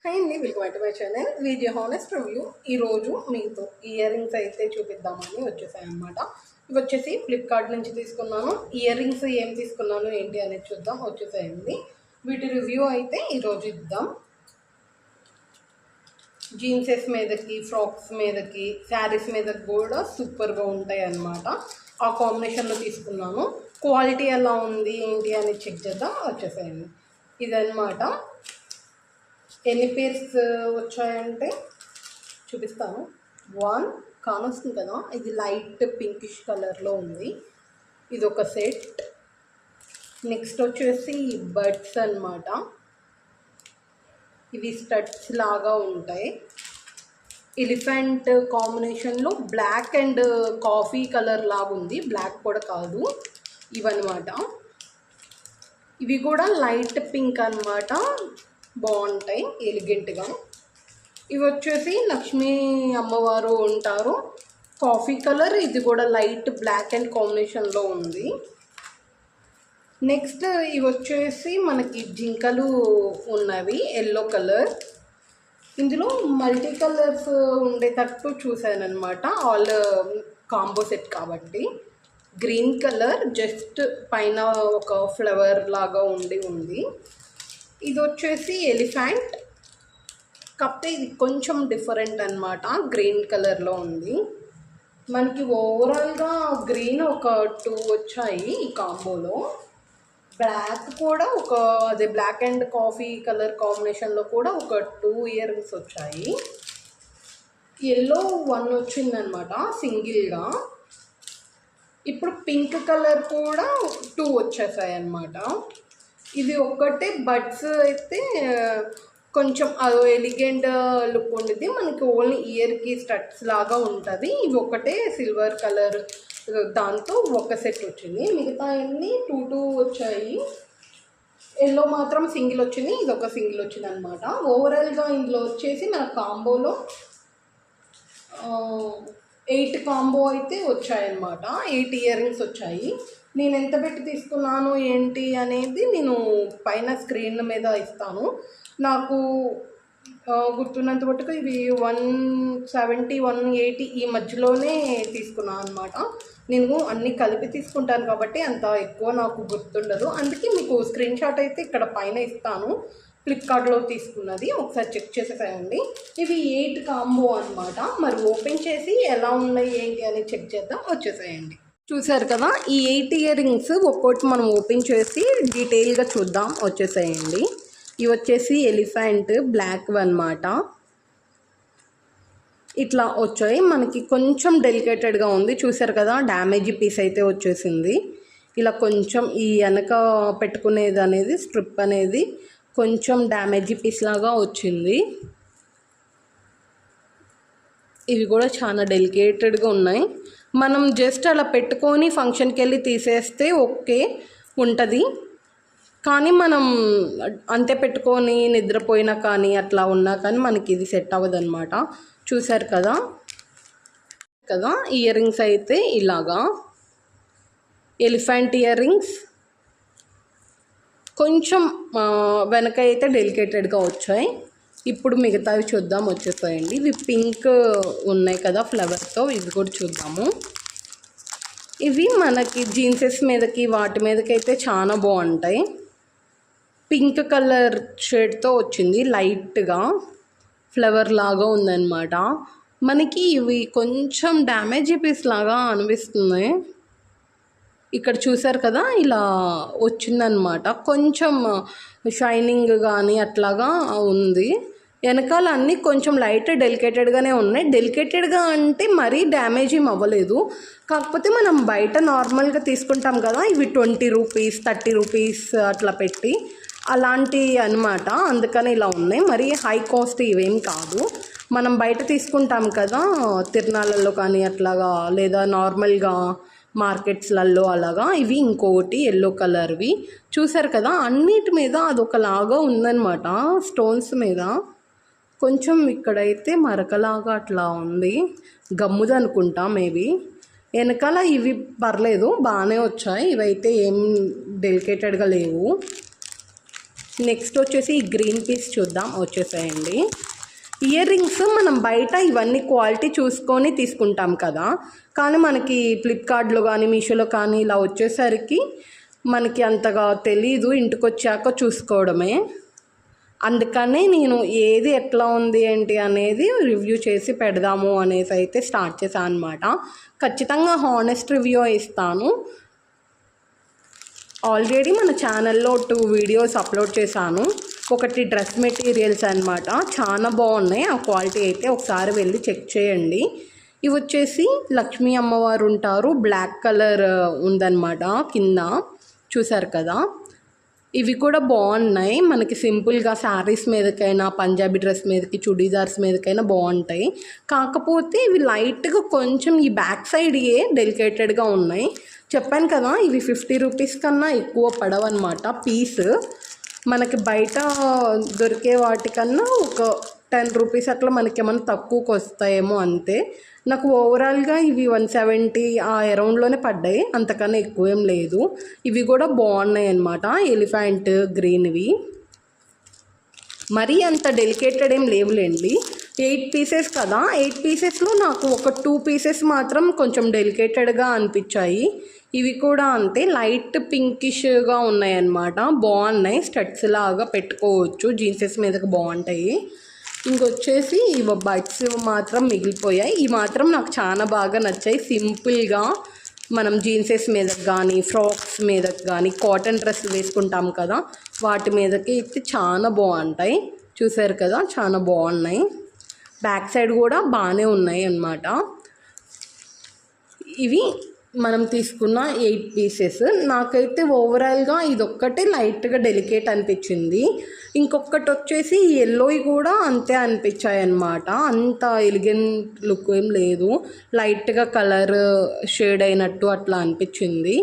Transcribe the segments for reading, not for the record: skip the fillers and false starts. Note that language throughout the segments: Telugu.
హాయ్ అండి, welcome back to my channel Vijaya honest review. ఈరోజు మీతో ఇయర్ రింగ్స్ అయితే చూపిద్దామని వచ్చేసాయి అనమాట. ఇవి వచ్చేసి ఫ్లిప్కార్ట్ నుంచి తీసుకున్నాను. ఇయర్ రింగ్స్ ఏం తీసుకున్నాను ఏంటి అనేది చూద్దాం. వచ్చేసాయండి. వీటి రివ్యూ అయితే ఈరోజు ఇద్దాం. జీన్సెస్ మీదకి, ఫ్రాక్స్ మీదకి, శారీస్ మీదకి కూడా సూపర్గా ఉంటాయి అన్నమాట. ఆ కాంబినేషన్లో తీసుకున్నాను. క్వాలిటీ ఎలా ఉంది ఏంటి అనేది చెక్ చేద్దాం. వచ్చేసాయండి. ఇదన్నమాట. ఎన్ని పేర్స్ వచ్చాయంటే చూపిస్తాను. 1 కానొస్తుంది కదా, ఇది లైట్ పింకిష్ కలర్లో ఉంది. ఇది ఒక సెట్. నెక్స్ట్ వచ్చేసి బడ్స్ అన్నమాట. ఇవి స్టడ్స్ లాగా ఉంటాయి. ఎలిఫెంట్ కాంబినేషన్లో బ్లాక్ అండ్ కాఫీ కలర్ లాగా ఉంది. బ్లాక్ కూడా కాదు, ఇవన్నమాట. ఇవి కూడా లైట్ పింక్ అన్నమాట. బాగుంటాయి, ఎలిగెంట్గా. ఇవి వచ్చేసి లక్ష్మీ అమ్మవారు ఉంటారు. కాఫీ కలర్, ఇది కూడా లైట్ బ్లాక్ అండ్ కాంబినేషన్లో ఉంది. నెక్స్ట్ ఇవి వచ్చేసి మనకి జింకలు ఉన్నవి, ఎల్లో కలర్. ఇందులో మల్టీ కలర్స్ ఉండేటట్టు చూశానమాట. ఆల్ కాంబో సెట్ కాబట్టి. గ్రీన్ కలర్, జస్ట్ పైన ఒక ఫ్లవర్ లాగా ఉంది. ఇది వచ్చేసి ఎలిఫెంట్, కాకపోతే ఇది కొంచెం డిఫరెంట్ అన్నమాట. గ్రీన్ కలర్లో ఉంది. మనకి ఓవరాల్గా గ్రీన్ ఒక 2 వచ్చాయి ఈ కాంబోలో. బ్లాక్ కూడా ఒక అదే బ్లాక్ అండ్ కాఫీ కలర్ కాంబినేషన్లో కూడా ఒక 2 ఇయర్ రింగ్స్ వచ్చాయి. ఎల్లో 1 వచ్చిందనమాట సింగిల్గా. ఇప్పుడు పింక్ కలర్ కూడా 2 వచ్చేసాయి అన్నమాట. ఇది ఒక్కటే బడ్స్ అయితే కొంచెం అదో ఎలిగెంట్ లుక్ ఉండేది. మనకి ఓన్లీ ఇయర్కి స్టడ్స్ లాగా ఉంటుంది. ఇవి ఒకటే సిల్వర్ కలర్, దాంతో ఒక సెట్ వచ్చింది. మిగతా అన్నీ 2 వచ్చాయి. ఎల్లో మాత్రం సింగిల్ వచ్చింది, ఇది ఒక సింగిల్ వచ్చింది అనమాట. ఓవరాల్గా ఇందులో వచ్చేసి మన కాంబోలో 8 కాంబో అయితే వచ్చాయన్నమాట. 8 ఇయర్ రింగ్స్ వచ్చాయి. నేను ఎంత పెట్టి తీసుకున్నాను ఏంటి అనేది నేను పైన స్క్రీన్ మీద ఇస్తాను. నాకు గుర్తున్నంత మటుకు ఇవి 170, 180 ఈ మధ్యలోనే తీసుకున్నాను అనమాట. నేను అన్నీ కలిపి తీసుకుంటాను కాబట్టి అంత ఎక్కువ నాకు గుర్తుండదు. అందుకే మీకు స్క్రీన్ షాట్ అయితే ఇక్కడ పైన ఇస్తాను. ఫ్లిప్కార్ట్లో తీసుకున్నది, ఒకసారి చెక్ చేసేసాయండి. ఇవి 8 కాంబో అనమాట. మరి ఓపెన్ చేసి ఎలా ఉన్నాయి ఏంటి అని చెక్ చేద్దాం. వచ్చేసాయండి. చూసారు కదా, ఈ 8 ఇయర్ రింగ్స్ ఒక్కొక్కటి మనం ఓపెన్ చేసి డీటెయిల్గా చూద్దాం. వచ్చేసాయండి. ఇవి వచ్చేసి ఎలిఫెంట్ బ్లాక్ అన్నమాట. ఇట్లా వచ్చాయి. మనకి కొంచెం డెలికేటెడ్గా ఉంది. చూసారు కదా, డ్యామేజ్ పీస్ అయితే వచ్చేసింది. ఇలా కొంచెం ఈ వెనక పెట్టుకునేది అనేది స్ట్రిప్ అనేది కొంచెం డ్యామేజ్ పీస్ లాగా వచ్చింది. ఇవి కూడా చాలా డెలికేటెడ్గా ఉన్నాయి. మనం జస్ట్ అలా పెట్టుకొని ఫంక్షన్కి వెళ్ళి తీసేస్తే ఓకే ఉంటుంది. కానీ మనం అంతే పెట్టుకొని నిద్రపోయినా కానీ అట్లా ఉన్నా కానీ మనకి ఇది సెట్ అవ్వదన్నమాట. చూసారు కదా ఇయర్ రింగ్స్ అయితే ఇలాగా ఎలిఫెంట్ ఇయర్ రింగ్స్. కొంచెం వెనక అయితే డెలికేటెడ్గా వచ్చాయి. ఇప్పుడు మిగతావి చూద్దాం. వచ్చేసాయండి. ఇవి పింక్ ఉన్నాయి కదా ఫ్లవర్తో, ఇవి కూడా చూద్దాము. ఇవి మనకి జీన్సెస్ మీదకి వాటి మీదకి అయితే చాలా బాగుంటాయి. పింక్ కలర్ షేడ్తో వచ్చింది, లైట్గా ఫ్లవర్ లాగా ఉందన్నమాట. మనకి ఇవి కొంచెం డ్యామేజ్ పీస్ లాగా అనిపిస్తున్నాయి. ఇక్కడ చూసారు కదా, ఇలా వచ్చిందనమాట. కొంచెం షైనింగ్ కానీ అట్లాగా ఉంది. వెనకాల అన్నీ కొంచెం లైట్ డెలికేటెడ్గానే ఉన్నాయి. డెలికేటెడ్గా అంటే మరీ డ్యామేజ్ ఏం అవ్వలేదు. కాకపోతే మనం బయట నార్మల్గా తీసుకుంటాం కదా, ఇవి 20 రూపీస్ 30 రూపీస్ అట్లా పెట్టి అలాంటి అనమాట. అందుకని ఇలా ఉన్నాయి. మరీ హై కాస్ట్ ఇవేం కాదు. మనం బయట తీసుకుంటాం కదా తిరునాళ్ళల్లో కానీ అట్లాగా, లేదా నార్మల్గా మార్కెట్స్లలో అలాగా. ఇవి ఇంకొకటి ఎల్లో కలర్వి. చూసారు కదా, అన్నిటి మీద అదొకలాగా ఉందన్నమాట. స్టోన్స్ మీద కొంచెం ఇక్కడైతే మరకలాగా అట్లా ఉంది, గమ్ముది అనుకుంటా మేబీ. వెనకాల ఇవి పర్లేదు, బాగానే వచ్చాయి. ఇవైతే ఏం డెలికేటెడ్గా లేవు. నెక్స్ట్ వచ్చేసి ఈ గ్రీన్ పీస్ చూద్దాం, వచ్చేసాయండి. ఇయర్ రింగ్స్ మనం బయట ఇవన్నీ క్వాలిటీ చూసుకొని తీసుకుంటాం కదా, కానీ మనకి ఫ్లిప్కార్ట్లో కానీ మీషోలో కానీ ఇలా వచ్చేసరికి మనకి అంతగా తెలీదు, ఇంటికి వచ్చాక చూసుకోవడమే. అందుకనే నేను ఏది ఎట్లా ఉంది ఏంటి అనేది రివ్యూ చేసి పెడదాము అనేసి అయితే స్టార్ట్ చేశాను అనమాట. ఖచ్చితంగా హానెస్ట్ రివ్యూ ఇస్తాను. ఆల్రెడీ మన ఛానల్లో 2 వీడియోస్ అప్లోడ్ చేశాను. ఒకటి డ్రెస్ మెటీరియల్స్ అనమాట, చాలా బాగున్నాయి. ఆ క్వాలిటీ అయితే ఒకసారి వెళ్ళి చెక్ చేయండి. ఇవి వచ్చేసి లక్ష్మీ అమ్మవారు ఉంటారు, బ్లాక్ కలర్ ఉందన్నమాట కింద, చూసారు కదా. ఇవి కూడా బాగున్నాయి, మనకి సింపుల్గా శారీస్ మీదకైనా పంజాబీ డ్రెస్ మీదకి చుడీదార్స్ మీదకైనా బాగుంటాయి. కాకపోతే ఇవి లైట్గా కొంచెం ఈ బ్యాక్ సైడ్యే డెలికేటెడ్గా ఉన్నాయి. చెప్పాను కదా, ఇవి 50 రూపీస్ కన్నా ఎక్కువ పడవన్నమాట పీస్. మనకి బయట దొరికే వాటికన్నా ఒక 10 రూపీస్ అట్లా మనకి ఏమైనా తక్కువకి వస్తాయేమో అంతే. నాకు ఓవరాల్గా ఇవి 170 ఆ అరౌండ్లోనే పడ్డాయి, అంతకన్నా ఎక్కువ ఏం లేదు. ఇవి కూడా బాగున్నాయి అన్నమాట, ఎలిఫెంట్ గ్రీన్వి. మరీ అంత డెలికేటెడ్ ఏం లేవులేండి. 8 పీసెస్ కదా, 8 పీసెస్లో నాకు ఒక 2 పీసెస్ మాత్రం కొంచెం డెలికేటెడ్గా అనిపించాయి. ఇవి కూడా అంతే, లైట్ పింకిష్గా ఉన్నాయన్నమాట, బాగున్నాయి. స్టడ్స్ లాగా పెట్టుకోవచ్చు, జీన్సెస్ మీదకి బాగుంటాయి. ఇంకొచ్చేసి ఇవి బడ్స్ మాత్రం మిగిలిపోయాయి. ఇవి మాత్రం నాకు చాలా బాగా నచ్చాయి. సింపుల్గా మనం జీన్సెస్ మీదకి కానీ ఫ్రాక్స్ మీదకి కానీ కాటన్ డ్రెస్ వేసుకుంటాం కదా, వాటి మీదకి అయితే చాలా బాగుంటాయి. చూసారు కదా, చాలా బాగున్నాయి. బ్యాక్ సైడ్ కూడా బాగానే ఉన్నాయి అన్నమాట. ఇవి మనం తీసుకున్న 8 పీసెస్. నాకైతే ఓవరాల్గా ఇదొక్కటే లైట్గా డెలికేట్ అనిపించింది. ఇంకొకటి వచ్చేసి ఎల్లోవి కూడా అంతే అనిపించాయి అన్నమాట, అంత ఎలిగెంట్ లుక్ ఏం లేదు, లైట్గా కలర్ షేడ్ అయినట్టు అట్లా అనిపించింది.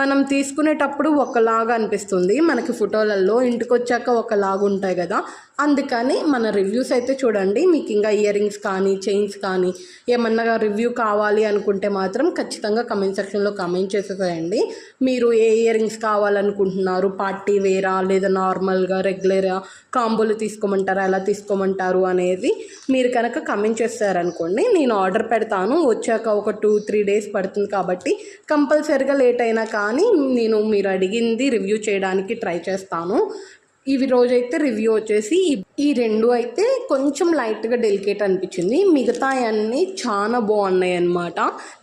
మనం తీసుకునేటప్పుడు ఒకలాగా అనిపిస్తుంది మనకి ఫోటోలలో, ఇంటికి వచ్చాక ఒకలాగా ఉంటాయి కదా. అందుకని మన రివ్యూస్ అయితే చూడండి. మీకు ఇంకా ఇయర్ రింగ్స్ కానీ చైన్స్ కానీ ఏమన్నా రివ్యూ కావాలి అనుకుంటే మాత్రం ఖచ్చితంగా కమెంట్ సెక్షన్లో కమెంట్ చేసేసేయండి. మీరు ఏ ఇయర్ రింగ్స్ కావాలనుకుంటున్నారు, పార్టీ వేరా లేదా నార్మల్గా రెగ్యులర్గా కాంబోలు తీసుకోమంటారా, ఎలా తీసుకోమంటారు అనేది మీరు కనుక కమెంట్ చేస్తారనుకోండి, నేను ఆర్డర్ పెడతాను. వచ్చాక ఒక 2-3 డేస్ పడుతుంది కాబట్టి కంపల్సరీగా లేట్ అయినా కానీ నేను మీరు అడిగింది రివ్యూ చేయడానికి ట్రై చేస్తాను. ఇవి రోజైతే రివ్యూ వచ్చేసి ఈ 2 అయితే కొంచెం లైట్గా డెలికేట్ అనిపించింది, మిగతా అన్నీ చాలా బాగున్నాయి అన్నమాట.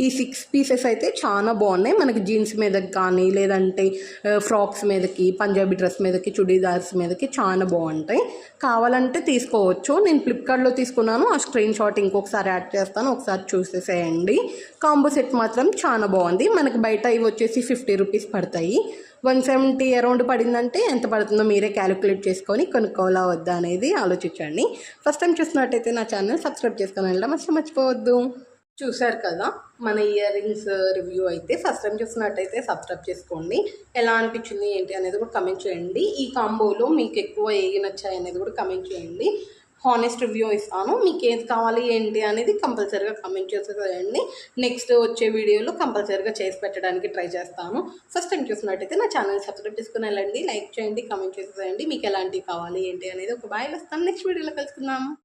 ఈ 6 పీసెస్ అయితే చాలా బాగున్నాయి. మనకి జీన్స్ మీదకి కానీ లేదంటే ఫ్రాక్స్ మీదకి పంజాబీ డ్రెస్ మీదకి చుడీదార్స్ మీదకి చాలా బాగుంటాయి. కావాలంటే తీసుకోవచ్చు. నేను ఫ్లిప్కార్ట్లో తీసుకున్నాను, ఆ స్క్రీన్ షాట్ ఇంకొకసారి యాడ్ చేస్తాను, ఒకసారి చూసేసేయండి. కాంబో సెట్ మాత్రం చాలా బాగుంది. మనకి బయట ఇవి వచ్చేసి 50 రూపీస్ పడతాయి. 170 అరౌండ్ పడిందంటే ఎంత పడుతుందో మీరే క్యాలిక్యులేట్ చేసుకొని కొనుక్కోవాలా వద్దా అనేది ఆలోచించండి. ఫస్ట్ టైం చూసినట్టయితే నా ఛానల్ సబ్స్క్రైబ్ చేసుకొని వెళ్ళడం అసలు మర్చిపోవద్దు. చూసారు కదా మన ఇయర్ రింగ్స్ రివ్యూ అయితే. ఫస్ట్ టైం చూసినట్టయితే సబ్స్క్రైబ్ చేసుకోండి. ఎలా అనిపించింది ఏంటి అనేది కూడా కమెంట్ చేయండి. ఈ కాంబోలో మీకు ఎక్కువ ఏవి నచ్చాయి అనేది కూడా కమెంట్ చేయండి. హానెస్ట్ రివ్యూ ఇస్తాను. మీకు ఏది కావాలి ఏంటి అనేది కంపల్సరీగా కమెంట్ చేసేయండి. నెక్స్ట్ వచ్చే వీడియోలో కంపల్సరీగా చేసి పెట్టడానికి ట్రై చేస్తాను. ఫస్ట్ టైం చూసినట్టయితే నా ఛానల్ సబ్స్క్రైబ్ చేసుకుని వెళ్ళండి, లైక్ చేయండి, కమెంట్ చేసేయండి. మీకు ఎలాంటివి కావాలి ఏంటి అనేది ఒక బాయ్ వస్తాను. నెక్స్ట్ వీడియోలో కలుసుకుందాం.